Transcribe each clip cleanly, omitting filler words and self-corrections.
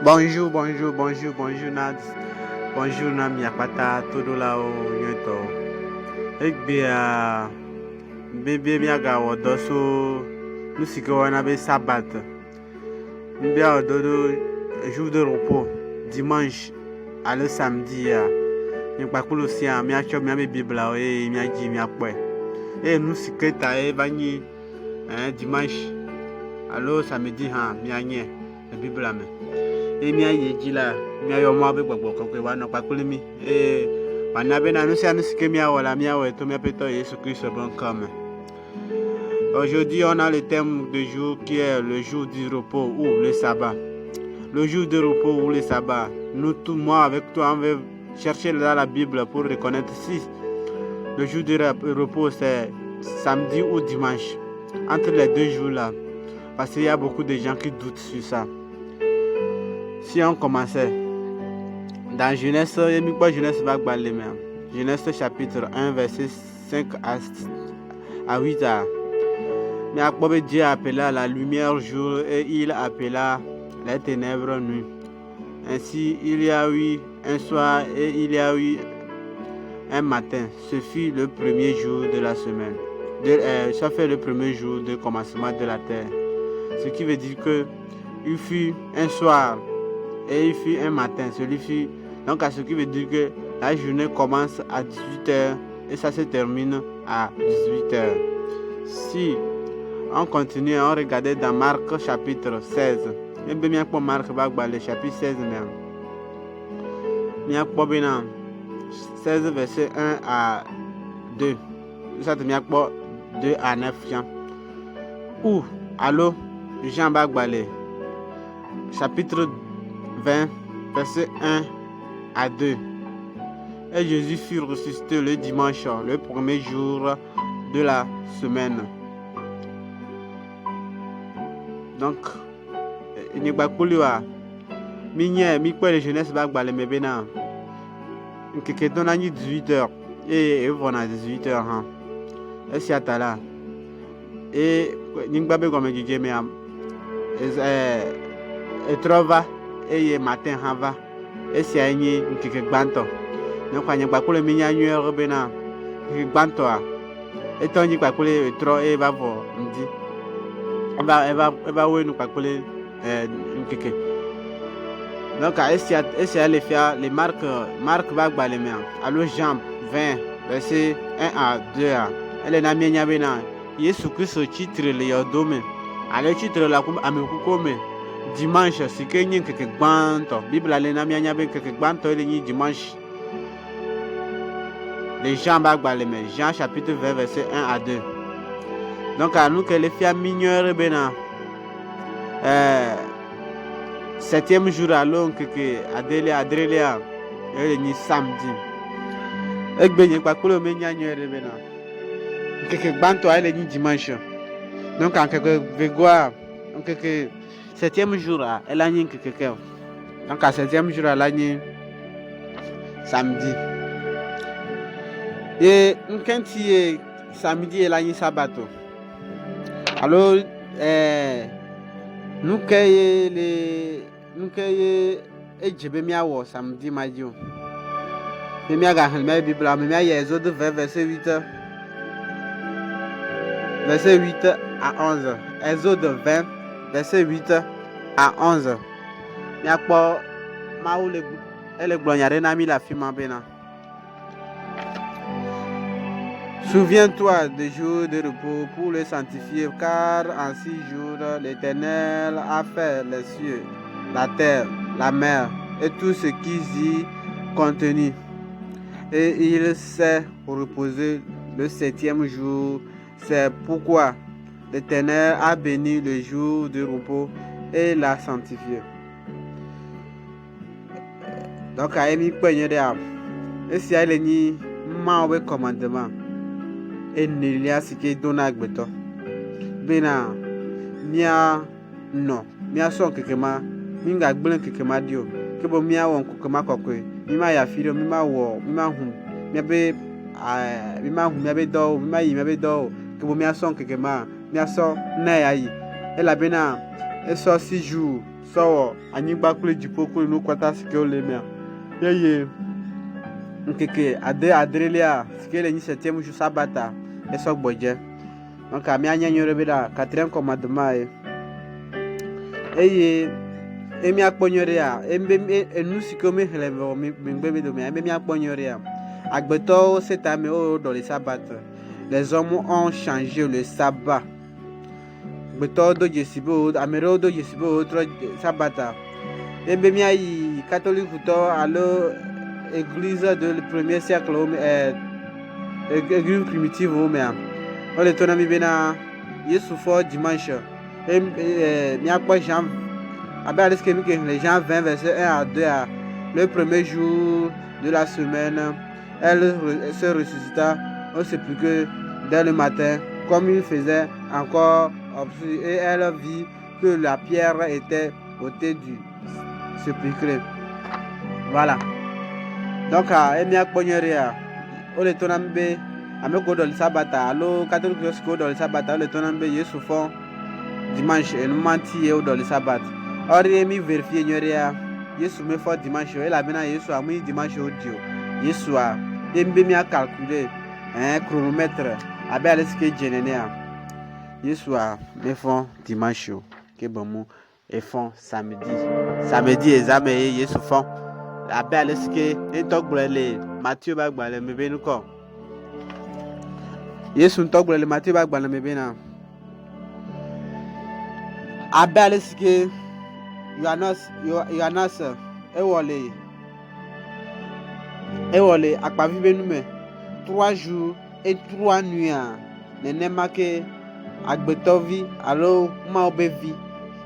Bonjour Nad. Bonjour Nam Yakpata, todo la o yoto. Ekbe a bébé miaga wodoso musike wana be sabat. Mbia ododo jour de repos dimanche à le samedi a. Nyakpakulo sia mia cho mia be bibla o e mia ji mia kwe. E musike ta e bani dimanche allo samedi ha mia nye e bibla me. E mia yeji la mia yo mo be gbogbo kokwe wa no pakulimi e wana be na no sia no sike mia wala mia we to mia peto Jésus Christ bon comme. Aujourd'hui on a le thème du jour qui est le jour du repos ou le sabbat. Le jour de repos ou le sabbat. Nous tout moi avec toi on veut chercher dans la Bible pour reconnaître si le jour de repos c'est samedi ou dimanche. Entre les deux jours là. Parce qu'il y a beaucoup de gens qui doutent sur ça. Si on commençait dans Genèse, Genèse va parler même. Genèse chapitre 1 verset 5 à 8 a. Mais après Dieu appela la lumière jour et il appela les ténèbres nuit. Ainsi il y a eu un soir et il y a eu un matin. Ce fut le premier jour de la semaine. Ça fait le premier jour de commencement de la terre. Ce qui veut dire que il fut un soir et il fut un matin. Donc à ce qui veut dire que la journée commence à 18h et ça se termine à 18h. Si on continue, on regardait dans Marc chapitre 16. Et bien pour Marc va le chapitre 16 même. Bien pour 16 verset 1 à 2. Ça te bien pour 2 à 9 Jean. Ou allô Jean Bagbalé chapitre 20 verset 1 à 2. Et Jésus fut ressuscité le dimanche, le premier jour de la semaine. Donc il pas couliwa minye mi kwa le jeunesse Bagbalé me bena. Quelque temps 18h et on a 18h hein. Et si atala et ningbabe comme je me am et trova et matin hava et si agni quelque gbanto donc quand nyba ko le minya nyuer bena gbanto a et ton nyba ko le tro et va vo ndi eba we nous pas ko le quelque donc essayer aller faire les marques va balé mais allo Jean 20 verset 1 à 2 a elle na mienya bena Yesu Christ titre le yodome ale titre la comme amekukome dimanche si que nyi keke gbanto Bible ale na mienya ben keke gbanto ele nyi dimanche les Jean Bagbalé mais Jean chapitre 20 verset 1 à 2. Donc à nous que les filles mignonnes bena 7e jour alors que Adrelia elle ni samedi ek benye pa ko le menya nyere bena keke gbanto elle ni dimanche. Donc en quelque vegoa en quelque 7e jour elle a ni keke donc à 7e jour elle a ni samedi et quand il samedi elle a ni sabato. Alors nous kayé et jebe miawo samedi madio me miaga han me Bible me mia Exode 20 verset 8 à 11. Exode 20 verset 8 à 11. Mia po maou le ele glonyare na mi la fima bena. Souviens-toi des jours de repos pour les sanctifier, car en 6 jours l'Éternel a fait les cieux, la terre, la mer et tout ce qui y contenu. Et il s'est reposé le 7e jour. C'est pourquoi l'Éternel a béni le jour de repos et l'a sanctifié. Donc, à Emi Pogné de Am, et si elle est ni mauvais commandement. Et Nélia ce qui est donné à Gbeto. Bena, mia no, mia son kekema, minga gblen kekema dio. Kebo mia won kekema kokwe. Mima ya firo, mima wo, mima hum. Mia be mia be do, mima yi mia be do. Kebo mia son kekema, mia son na ya yi. Et la bena, et so 6 jours. so anyigba kple dziƒo kple nukɔta si ke wole mea eye nkeke adrelia si ke le nyi 7e jour sabata esɔgbɔ dze donc mianya nyo ɖe be ɖa 4e commandement eye miakpɔ nyo ɖea enu si ke mexlẽ vɔ megbe be domea miakpɔ nyo ɖea agbetɔwo cette année dans le sabbat les hommes ont changé le sabbat agbetɔwo do dzesi be ame ɖewo do dzesi be wotrɔ sabata ebe miayi catholique alo église de le premier siècle église primitive mea wole tona mi bena Yesu fɔ dimanche miakpɔ Jean abe ale sike mi ke xlẽ Jean 20 verset 1 à 2 le premier jour de la semaine elle se ressuscita au sépulcre dès le matin comme il faisait encore obscur et elle vit que la pierre était ôtée du sépulcre. Voilà. Donc miakpɔ nyo ɖea wole tona mi be ame ko ɖɔli sabata alo catholique siwo ɖɔli sabata wole tona mi be Yesu fɔ dimanche enumati ye woɖɔli sabat ɔri mi vérifie nyo ɖea Yesu mefɔ dimanche o elabena Yesua mu yi dimanche wo di o Yesua be mia calculer chronomètre abe ale sike dze nenea Yesua mefɔ dimanche o ke bomu efɔ samedi examen ye Yesu fɔ abe ale sike ŋutɔ gblɔe le Matthieu ba gbalẽ me be nukɔ Yesu ŋutɔ gblɔe le Matthieu ba gbalẽ me bena abe ale sike Yohanas ewɔ le akpavi be nume 3 jours et 3 nuits nenema ke agbetɔvi alo mawo be vi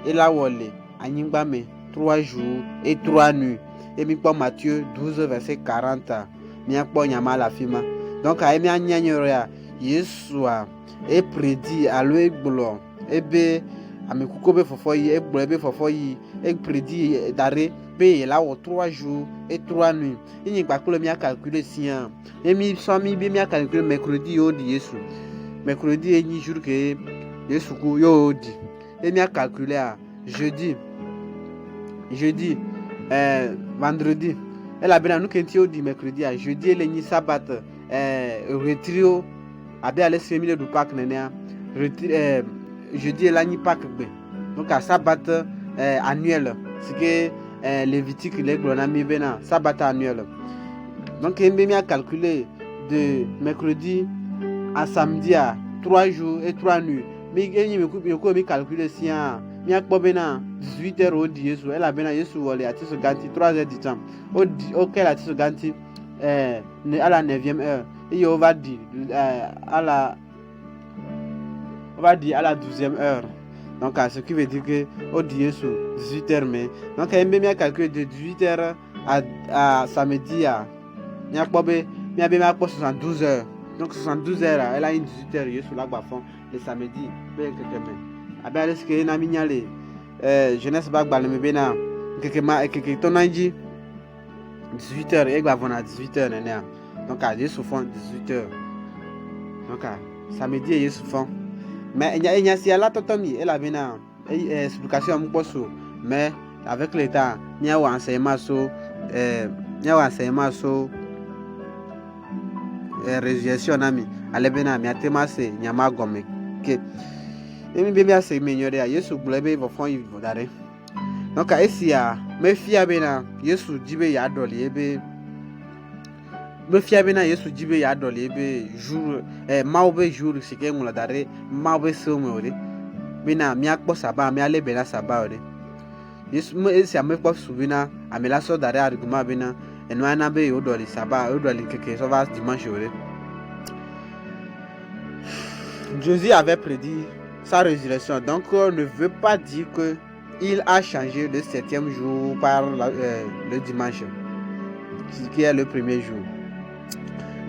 ela wɔ le anyigba me 3 jours et 3 nuits et mikpɔ Matthieu 12 verset 40 miakpɔ nyama le afi ma donc mianya nyorea Yesua prédit alo egblɔ ebe amekuku be fɔfɔ yi egblɔ be fɔfɔ yi prédit daɖe be yela wɔ 3 jours et 3 nuits yenye gbakple mia calculer sia emi sɔ mi be mia calculer mercredi yo di Yesu mercredi enyi jour ke Yesu ku yo di et mia calculer jeudi vendredi elabena nu ke ŋuti yo di mercredi jeudi ele nyi sabat retrio abe ale si mi le du park nenea jeudi la nyi park gbe donc sabat annuel si ke Lévitique le gblɔ na mi bena sabat annuel donc mbe mia calculer de mercredi à samedi 3 jours et 3 nuits mi enyi mi calculer sia miakpɔ bena 18h o di Yesu elabena Yesu wɔ le ati so ganti 3h du temps o ke le ati so ganti à la 9e heure eye o va di à la 12e heure donc ce qui veut dire que o di Yesu 18h mais donc mbe mia calculer de 18h à samedi miakpɔ be miakpɔ 72 heures donc 72 heures elle a une 18h Yesu la gba fɔ le samedi be keke me abe ale sike na mi nya le jeunesse ba gbalẽ me bena keke tɔna dzi 18h egba vɔna 18h nenea donc Yesu fɔ 18h donc samedi Yesu fɔ mais enya sia la tɔtɔ mi elabena explication mu kpɔ so mais avec le temps miawɔ enseignement so résurrection na mi ale bena miatema se nyama gɔme ke emi be mia se me nyo ɖea Yesu gblɔ be vɔfɔ yi da ɖe donc esia mefia bena Yesu dzi be yaɖɔli ebe mefia bena Yesu dzi be yaɖɔli ebe jour mawo be jour si ke ŋlɔ da ɖe mawo be sewo me o ɖe bena miakpɔ saba mialé bena saba o ɖe Yesu esia mekpɔ su bena ame la sɔ da ɖe argument bena enua na be woɖɔli saba woɖɔli keke sɔ va dimanche o ɖe Jésus avait prédit sa résurrection. Donc, on ne veut pas dire qu'il a changé le 7e jour par le dimanche, qui est le premier jour.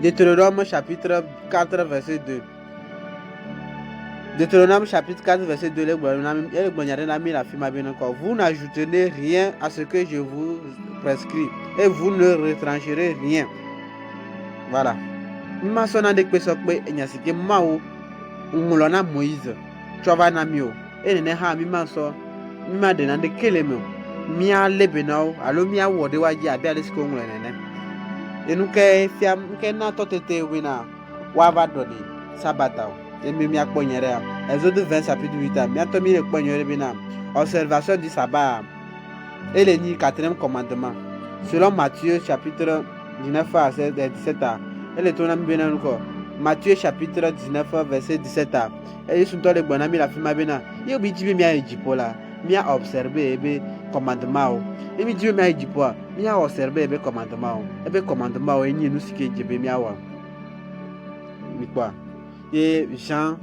Deutéronome chapitre 4, verset 2. Deutéronome chapitre 4, verset 2. Vous n'ajouterez rien à ce que je vous prescris et vous ne retrancherez rien. Voilà. Ngulona Moïse tsɔva na mi o enene hã mi ma sɔ mima de na de kele me mia lebenao alo mia wode waji abi ale siko ngule nene enu ke fiam ke na totete wina wa va doni sabata emi mia kponyere a Exode 20 chapitre 8 mia to mi le kponyere bina observation du sabbat et le 4e commandement selon Matthieu chapitre 19 à 17 et le tournam bina encore Matthieu chapitre 19 verset 17 et sont les bonami la fima bina yo bi jibe mia ejipola mia observer ebe commandement e mi jibe mia ejipoa mia observer ebe commandement enyi nu sike jibe mia wa mi quoi et Jean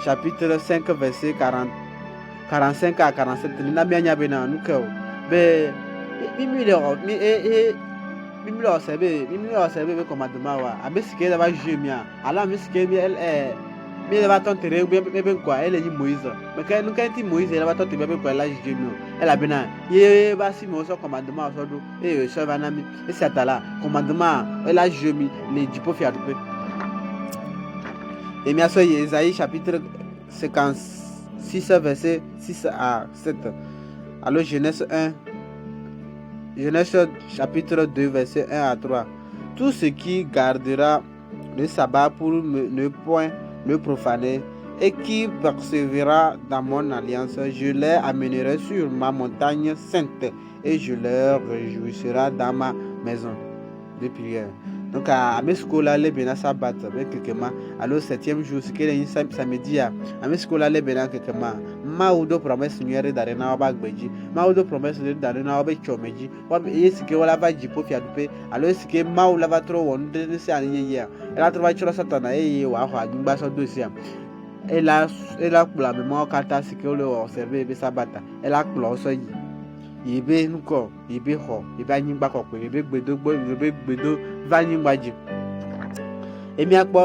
chapitre 5 verset 45 à 47 na mia nya bina nu ke be mi observer commandement wa abe sike da ba jue mia ala mi sike mi mi va tontere be quoi elle est Moïse mais quand nous quand Moïse elle va tontere be quoi là jue mi elle a bina ye ba si mo so commandement so do e so va na mi e satala commandement elle a jue mi les dipo fi adupe et mi aso Isaïe chapitre 56 verset 6 à 7 alors Genèse chapitre 2 verset 1 à 3 tout ce qui gardera le sabbat pour ne point le profaner et qui persévérera dans mon alliance, je les amènerai sur ma montagne sainte et je leur réjouirai dans ma maison de prière. Donc à mes scola les bena sabbat avec quelqu'un alors 7e jour ce qu'elle samedi à mes scola les bena quelqu'un ma udo promesse nuere darena ba gbeji ma udo promesse de darena ba chomeji wa est-ce que wala va jipo fi adupe alors est-ce que ma ou la va trop on de se aniye ya ela trop va chira satana e wa ho agba so do sia ela pour la mémoire kata ce que le observer be sabata ela pour so yi yebe nuko yebe ho yebe anyigba ko pe yebe gbedo va nyigbaji et mi akpo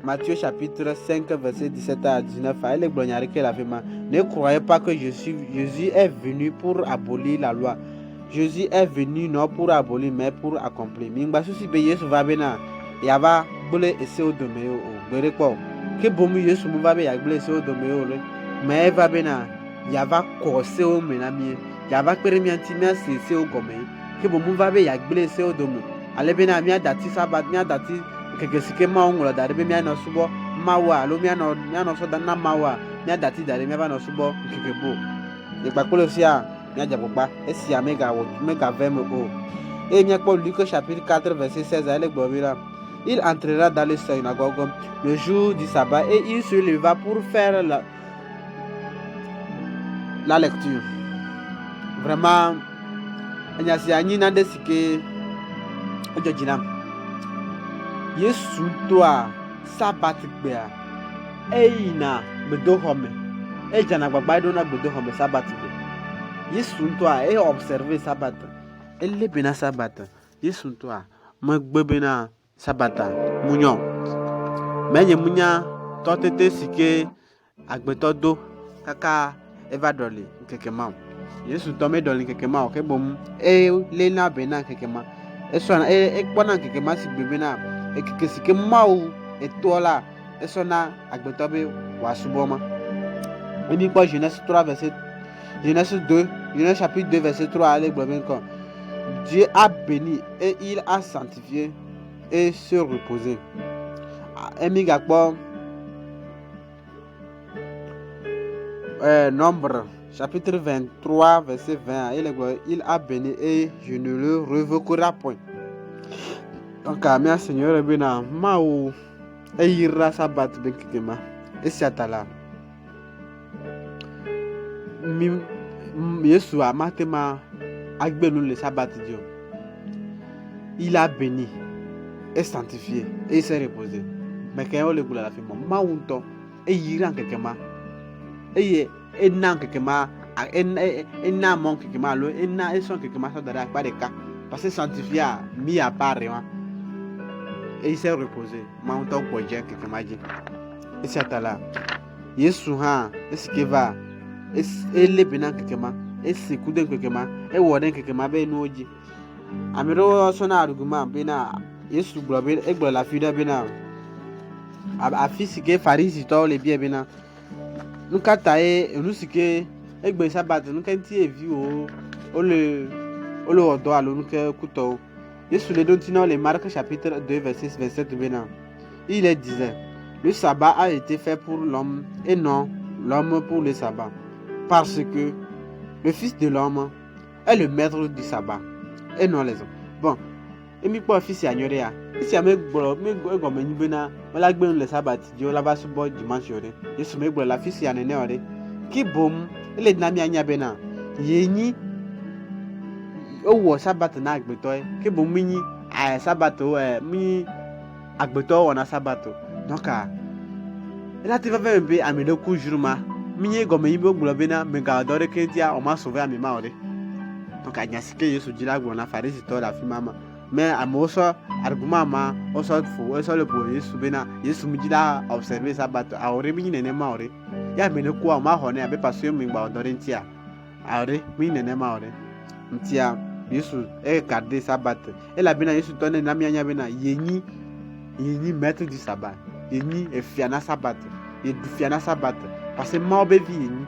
Matthieu chapitre 5 verset 17 à 19 elle est gloriare que la femme ne croyez pas que Jésus est venu pour abolir la loi. Jésus est venu non pour abolir mais pour accomplir. Mingba susi be Yesu va bena ya va bole ese odome o gbere po ke bomu Yesu mu va be ya gbele ese odome o le mais va bena ya va corser o menami ya va pere mi antimia se o gome ke bomu va be ya gbele ese odome ale bena mi adati sabat mi adati keke sike ma ongola dare be mi ana subo mawa lo mi ana so dana mawa mi adati dare mi ba no subo keke bo e pa kolo sia mi ajapopa e sia mega 20 o et mi akpo Luc chapitre 4 verset 16 elle gbomira il entrera dans les synagogues le jour du sabbat et il se leva pour faire la lecture vraiment anya si anyi na de sike ojojina Yesu toa sabat gbea eina gbedo home e jana gbagba do na gbedo home sabat gbe Yesu toa e observer sabat e lebe na sabat Yesu toa mo gbebe na sabata munyo menye munya totete sike agbeto do kaka eva doli keke ma Yesu to me doli keke ma ke bom e le na be na keke ma e so na e kpona keke ma si gbebe na et que ce que maou et toi là et sona agbetobe wa suboma et puis quoi Genèse 3 verset Genèse chapitre 2 verset 3 allez gloire quand Dieu a béni et il a sanctifié et se reposer emiga quoi Nombre chapitre 23 verset 20 il a béni et je ne le révoquerai point. Donc ami Seigneur bena mau e yira sabat bekema e siatala mi Yesu amatema agbenu le sabat dio il a béni et sanctifié et s'est reposé mais quand on le goula la femme maunto e yira kekema e nan kekema e na mon kekema lo e na e son kekema so dara pa de ka parce que sanctifié mi à part et il s'est reposé maunto ko je kekema je e siatala Yesu ha eske va e lebena kekema e sekuden kekema e woden kekema be no oji amiro so na argument bena Yesu globe e gbo la fida bena a fisike farisi to le bien bena nukata e nusike egbe sabbat nous kenti evi o le odo alo nous que couteau Yesu le donne les Marc chapitre 2 verset 27 bena il disait le sabbat a été fait pour l'homme et non l'homme pour le sabbat parce que le fils de l'homme est le maître du sabbat et non les hommes. Bon, et mi po fils ya nyore ya. Isi ame gboro me go me nyibena, wala gbe le sabbat di o la ba subo dimanche ore. Yesu me gboro la fils ya nene ore. Ki bom ele na mi anya bena. Yenyi o wo sabbat na agbeto e. Ki bom mi nyi a sabbat o mi agbeto wo na sabbat. Donc ela ti va faire un peu amelo ku juruma. Mi nye go me yibo gboro bena me ga dore ke dia o ma sauver ami ma ore. Donc anyasike Yesu di la gboro na farisi to la fi mama. Mais à mon sort, argument ma, on sort fou, on sort le pour Yesu bena, Yesu me dit là observer sabbat, a ore mi nene ma ore. Ya me ne quoi ma hone abe parce que mi ba dorentia. A ore mi nene ma ore. Ntia Yesu e garder sabbat. Et la bena Yesu tonne na mi anya bena yenyi maître du sabbat. Yenyi e fiana sabbat. E du fiana sabbat. Parce que ma obe vi yenyi.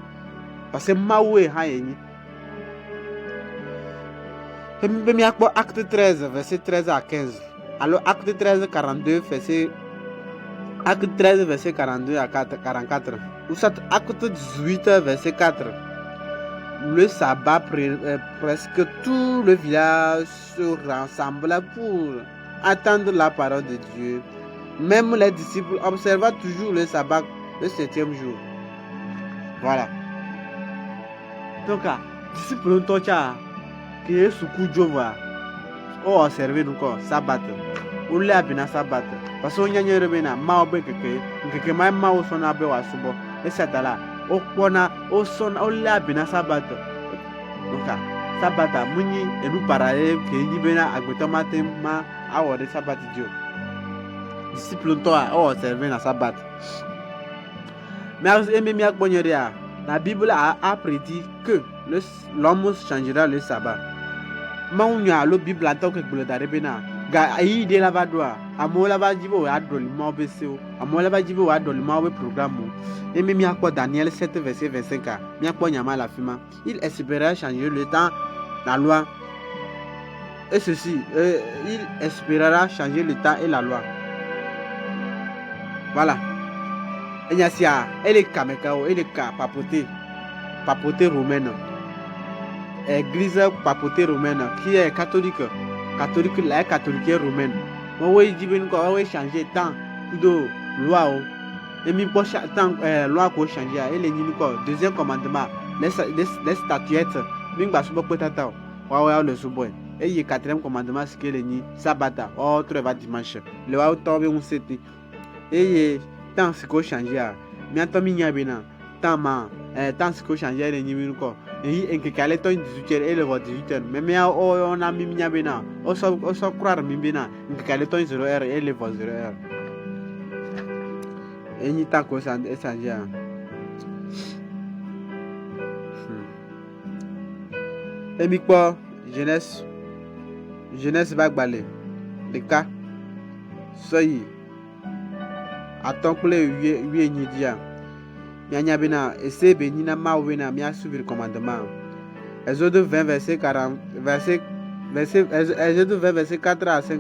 Parce que ma we ha yenyi. Acte 13, verset 13 à 15. Alors, acte 13, 42, acte 13, verset 42 à 44. Ou ça, acte 18, verset 4. Le sabbat, presque tout le village se rassembla pour attendre la parole de Dieu. Même les disciples observaient toujours le sabbat le 7e jour. Voilà. Donc, disciples ont que Yesu kujova o observer nous quoi sabbat o le abina sabbat parce que nya nyere bena ma obe keke ma o sona be wa subo e sadala o pona o sona o le abina sabbat donc sabbat munyi e nu parae ke yi bena agbeto matin ma awo de sabbat dio disciple to o observer na sabbat mais e mi akponyeria la Bible a prédit que l'homme changera le sabbat. Maunya lo Bible en tant que glodare bena ga ayi de la vadwa amola ba jibo adol mo beseo amola ba jibo adol mo programme et mi akpo Daniel 7 verset 25 mi akpo nyama la fima il espérait changer le temps la loi et ceci il espérera changer le temps et la loi. Voilà. Enyasia ele kamekao ele ka papoté romaine. Église papauté romaine qui est catholique la catholique romaine. Moi oui dit ko oui changer temps de loi et mi po temps loi ko changer et les ni ko deuxième commandement les statuettes mi gba subo petata wa le subo et y quatrième commandement ce que les ni sabbat autre va dimanche le wa tomber on c'était et temps ce ko changer mi antomi nya bena temps ce ko changer les ni ko et en que calé ton 18h et le 18h mais on a mis nya bena on so croire mi bena en que calé ton 0h et le 0h et ni tant que ça changer et mi quoi jeunesse va balé les cas soyi attends que les 8 ni dia Mianya bena essaie béni na ma wena mi a suivre le commandement. Exode 20 verset 40 Exode 20 verset 4 à 5.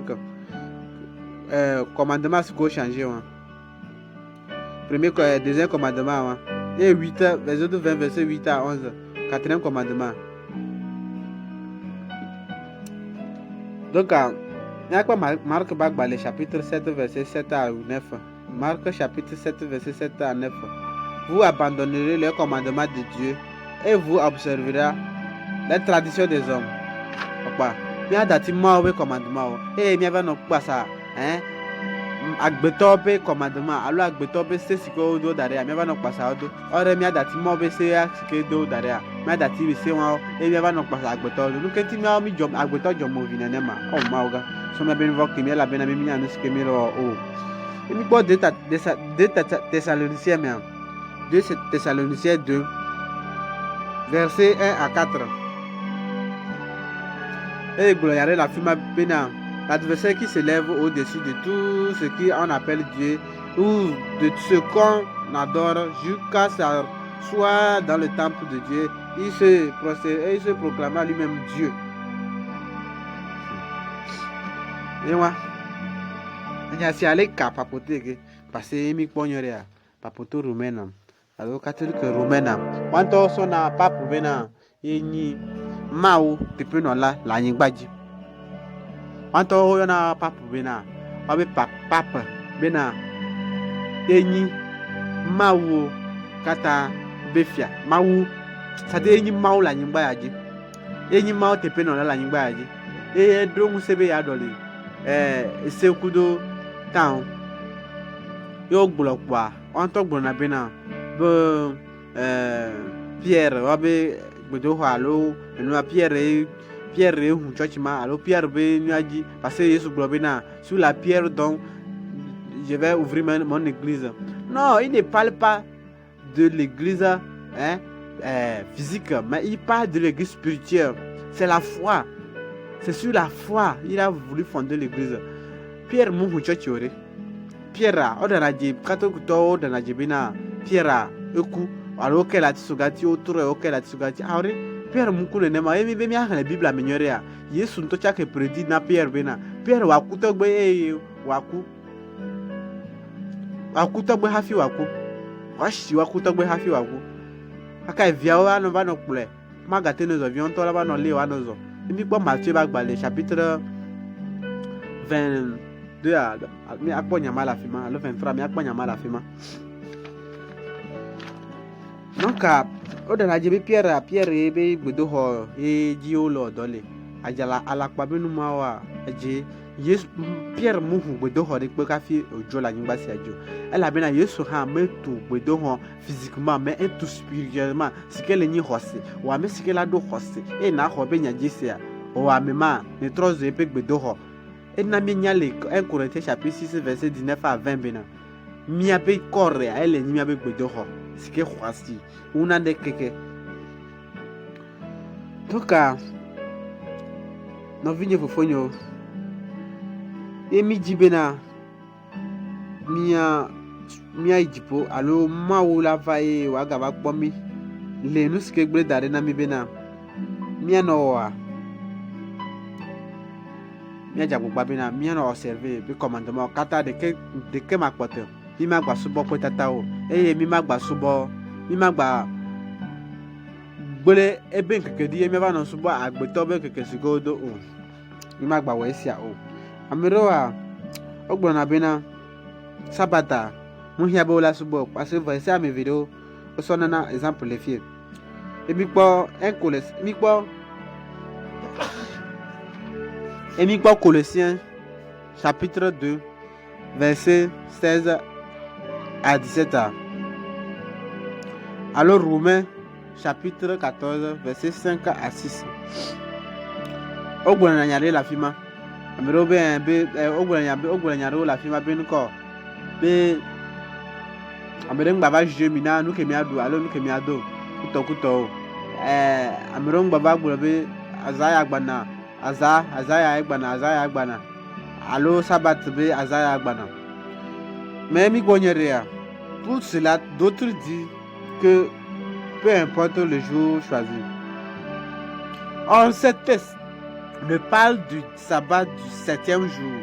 Commandement ce qu'on changer deuxième commandement et 8 Exode 20 verset 8 à 11 quatrième commandement. Donc il y a quoi Marc Bagbale chapitre 7 verset 7 à 9. Marc chapitre 7 verset 7 à 9. Vous abandonnerez les commandements de Dieu et vous observerez les traditions des hommes. Papa, il y a des commandements. Et il y a pas ça. Agbetope commandement. Alors agbetope c'est ce que do daria. Il y a pas ça. Or il y a des c'est ce que do daria. Il y a des c'est moi. Et il y a pas ça agbetope. Nous quand il y a mi job agbetope job mo vina nema. Oh maoga. So me ben voir que mi la ben mi nya nous que mi ro oh. Et mi quoi de Thessaloniciens mais 2 Thessaloniciens 2, versets 1 à 4. Et gloriarez la fuma pena, l'adversaire qui s'élève au-dessus de tout ce qu'on appelle Dieu ou de ce qu'on adore jusqu'à soit dans le temple de Dieu, il se proclamait lui-même Dieu. Et moi, il y a si allé papoter parce que mi pognoria papoto roumain. Alors catholique roumain. Quand on son a pas pour venir, il mau te peut non la nyingbaji. Quand on a pas pour venir, on veut papa bena. Enyi mau kata befia mau sade enyi mau la nyingba yaji. Enyi mau te peut non la nyingba yaji. E drong sebe ya doli. Sekudo town yo gblokwa on to gbona bena be Pierre obe gbedo ho alo enu Pierre hu church ma alo Pierre be nuaji parce que Jésus globena sur la pierre donc je vais ouvrir mon église. Non, il ne parle pas de l'église physique, mais il parle de l'église spirituelle. C'est la foi. C'est sur la foi il a voulu fonder l'église. Pierre Mouhou Chochiore. Pierre, Odanaji, Katokuto, Odanaji Bina, Pierre, Eku, alors qu'elle a tsugati, autour auquel a tsugati. Alors, Pierre Moukou le nema, et bien la Bible a mignorea. Yesu Ntocha que prédit na Pierre Bena. Pierre Wakutogbe, Waku. Wakutogbe Hafi Waku. Washi Wakutogbe Hafi Waku. Aka Viawa no va no coule. Magate nos avions, tola va no leo à nos. Et puis, Matthieu Bagbale, chapitre 22 mi akponya mala fima le 23 mi akponya mala fima donc o de la jebe Pierre be gbedo ho e ji o lo dole ajala alakpa benu ma wa eje Yesu Pierre muhu gbedo ho de pe ka fi ojo la nyingba si ajo ela be na Yesu ha metu gbedo ho physiquement mais et tout spirituellement sikele nyi hose wa me sikela do hose e na ho be nya jisia o wa me ma ne trozo e pe gbedo ho. Et na minyale 1 Corinthiens chapitre 6 verset 19 à 20 bena miabe corre elle ni miabe gbedoho sike khwasi una de keke toka no vinye fofonyo emi jibena mia ijipo alo maula vae waga ba kpomi le nu sike gbe dare na mi bena mia no wa mia jabu babina mia no observer bi commandement kata de ke makpoto mi magba subo ko tata o mi magba subo mi magba gbele ebe nkeke di mi ba no subo agbeto be keke sigodo o mi magba we sia o amiro a ogbo na bina sabata mu hia be ola subo parce que voici mes vidéos o so na exemple les filles et mi po encoles mi po et mi po Colossiens chapitre 2 verset 16 à 17. Alors Romains chapitre 14 verset 5 à 6. Ogbo na nyare la fima amiro be ogbo na nyare la fima be nko be amiro ngba juge mina nu ke mi adu alo nu ke mi ado kuto amiro ngba ba gbo be azaya gbana azaya agbana alo sabat be azaya agbana mais mi gonyeria pour cela d'autres disent que peu importe le jour choisi. Or cette texte ne parle du sabbat du 7e jour,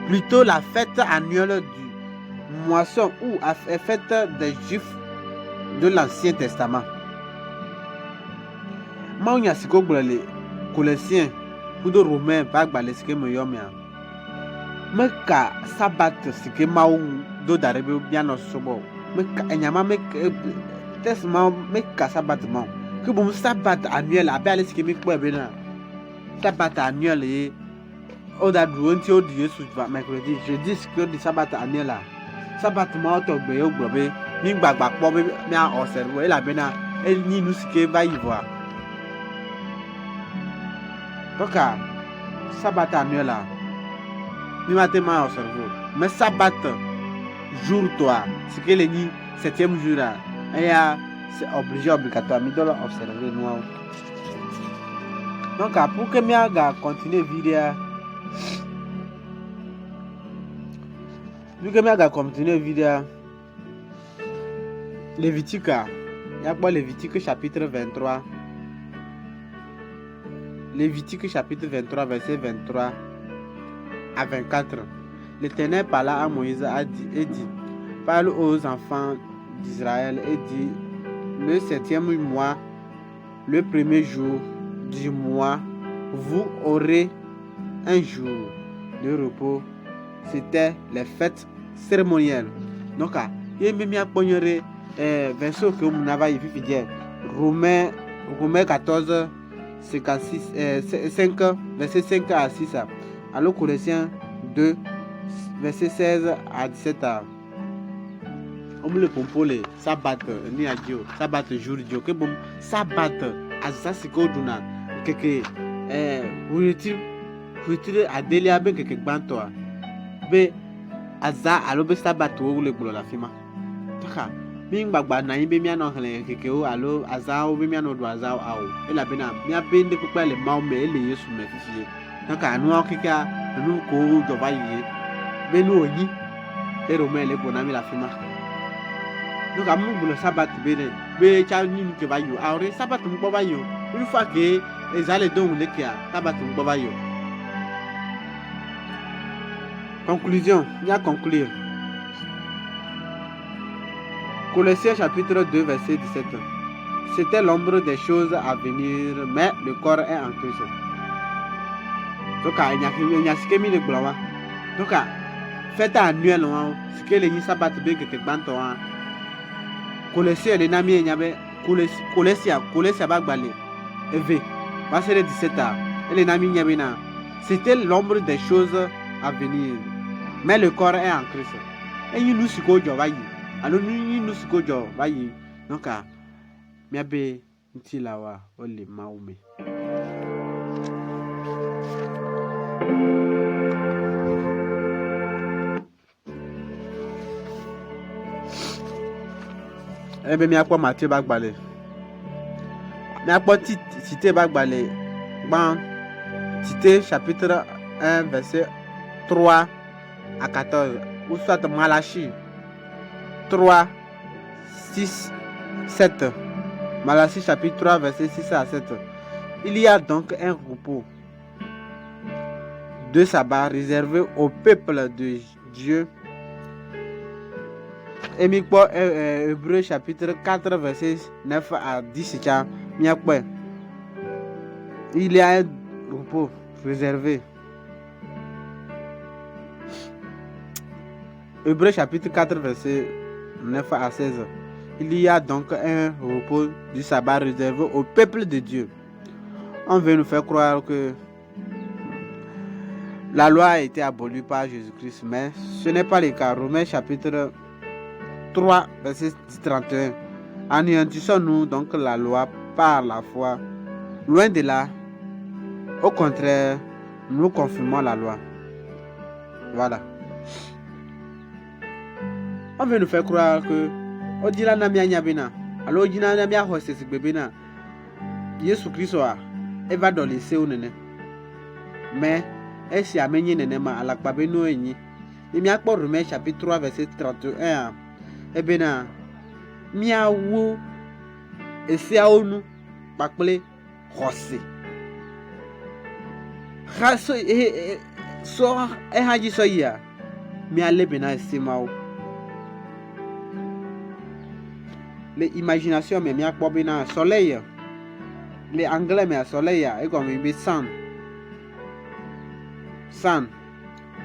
plutôt la fête annuelle du moisson ou la fête des Juifs de l'Ancien Testament. Maunya siko gblele Colossiens kudo Romain ba gbale sike mo yomia meka sabbat sike mau do darebe biano sobo meka enyama meka test mau meka sabbat mau que bon sabbat annuel abe ale sike mi po be na sabbat annuel e o da duro nti o di Yesu va mercredi jeudi sike di sabbat annuel la sabbat mau to gbe o gbobe mi gbagba po be mi a observe e la be na e ni nu sike va yivoa. Donc, sabbat annuel là, mi matema observé. Mais sabbat jour toi, c'est que le 7e jour là, c'est obligé obligatoire, mi doit observer nous. Donc, pour que mi aga continuer vidéo, Lévitique Il y a Lévitique chapitre 23. Lévitique chapitre 23, verset 23 à 24. L'Éternel parla à Moïse et dit, parle aux enfants d'Israël et dit, le 7e mois, le premier jour du mois, vous aurez un jour de repos. C'était les fêtes cérémonielles. Donc, il y a un verset que vous avez dit, Romains 14, 5, verset 5 à 6. Alors, Colossiens 2, verset 16 à 17. On me le compole, sabbat, ni à Dieu, sabbat, jour Dieu, que bon, sabbat, azasiko duna, que retire à Delia, ben que bantoa, be aza, alo be sabbat ou le boulot la fima. Taka, ming bagba na imbe miano que o alo aza ou be miano do aza ou, et la bena, mia ben de couper les mains, mais les yeux sous mes filles. Taka, nous en kika, nous courons de vailler, ben nous y, et Romain les bonami la fima. Donc à mon boulot sabbat bene be cha ni ke ba yo aure sabbat mo ba yo une fois que les allez donc le kia sabbat mo ba yo. Conclusion, il y a conclure. Colossiens chapitre 2 verset 17. C'était l'ombre des choses à venir, mais le corps est en Christ. Donc il y a ce que mi le gloire. Donc fête annuelle ce que les sabbat be que banto Colossiens les nami nyabe Colossiens bagbale EV verset 17 et les nami nyabina c'était l'ombre des choses à venir mais le corps est en Christ et nous siko jo bayi alors nous siko jo bayi donc miabe ntilawa ole maume ebe mi akpọ Matthieu bagbale mi akpọ Tite bagbale ban Tite chapitre 1 verset 3 à 14 ou soit Malachie 3 6 7 Malachie chapitre 3 verset 6 à 7. Il y a donc un repos de sabbat réservé au peuple de Dieu. Et Hébreu chapitre 4 verset 9 à 10. Il y a un repos réservé. Hébreu chapitre 4 verset 9 à 16. Il y a donc un repos du sabbat réservé au peuple de Dieu. On veut nous faire croire que la loi a été abolie par Jésus-Christ, mais ce n'est pas le cas. Romains chapitre 3, verset 31. Anéantissons-nous donc la loi par la foi? Loin de là. Au contraire, nous confirmons la loi. Voilà. On veut nous faire croire que Odila Namia Nyabina, alors Odila Namia Hosses Bébina, Jésus Christ va dans les séones. Mais, est-ce qu'il y a mené Nenema à la Pabeno Eni? Il m'y a pas remis chapitre 3, verset 31. Eh bien, miaou et c'est à nous, Bakle, Rossé. Rasso et sort et Haji Soya, miale bena et Simao. Les imaginations, mais miak bobina soleil. Les anglais, mais à soleil, et comme il me sun. Sun.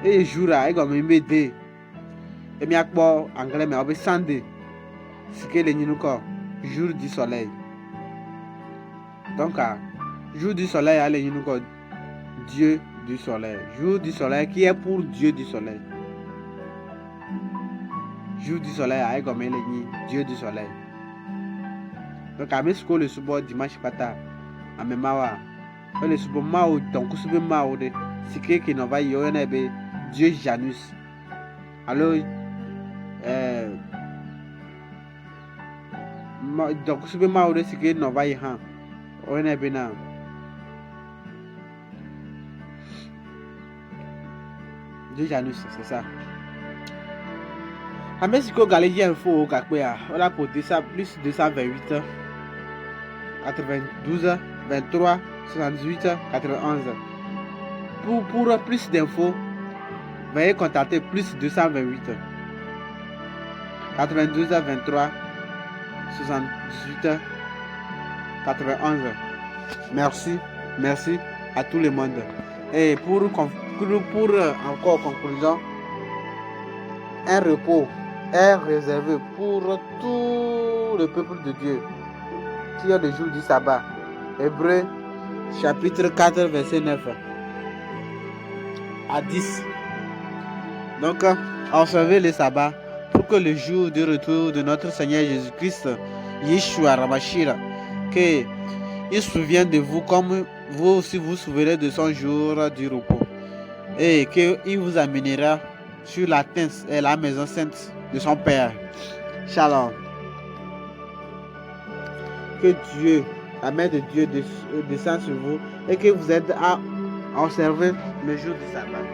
Et jura, et comme il me dé. Et miak bo anglais, mais au Sunday. Ce que les ninuko, jour du soleil. Donc, jour du soleil, allez ninuko, Dieu du soleil. Jour du soleil qui est pour Dieu du soleil. Jour du soleil, allez comme il est Dieu du soleil. Donc, à mes scolaires, le soir dimanche pata, à mes mawa, le soir mao, donc souvent mao de, c'est que qui n'en va y avoir Dieu Janus. Alors, donc souvent mao de, c'est que n'en va y avoir, on est bien. Dieu Janus, c'est ça. À Mexico, Galilée Info, Kakpea, on a côté ça plus 228, 92, 23, 78, 91. Pour plus d'infos, veuillez contacter plus 228, 92, 23, 78, 91. Merci à tout le monde. Et pour encore conclusion, un repos est réservé pour tout le peuple de Dieu qui a le jour du sabbat. Hébreux chapitre 4 verset 9 à 10. Donc, observez le sabbat pour que le jour du retour de notre Seigneur Jésus-Christ, Yeshua Ramashira, qu'il se souvienne de vous comme vous aussi vous souvenez de son jour du repos, et qu'il vous amènera sur la tente et la maison sainte de son Père. Shalom. Que Dieu, la main de Dieu descende sur vous et que vous aide à observer le jour du sabbat.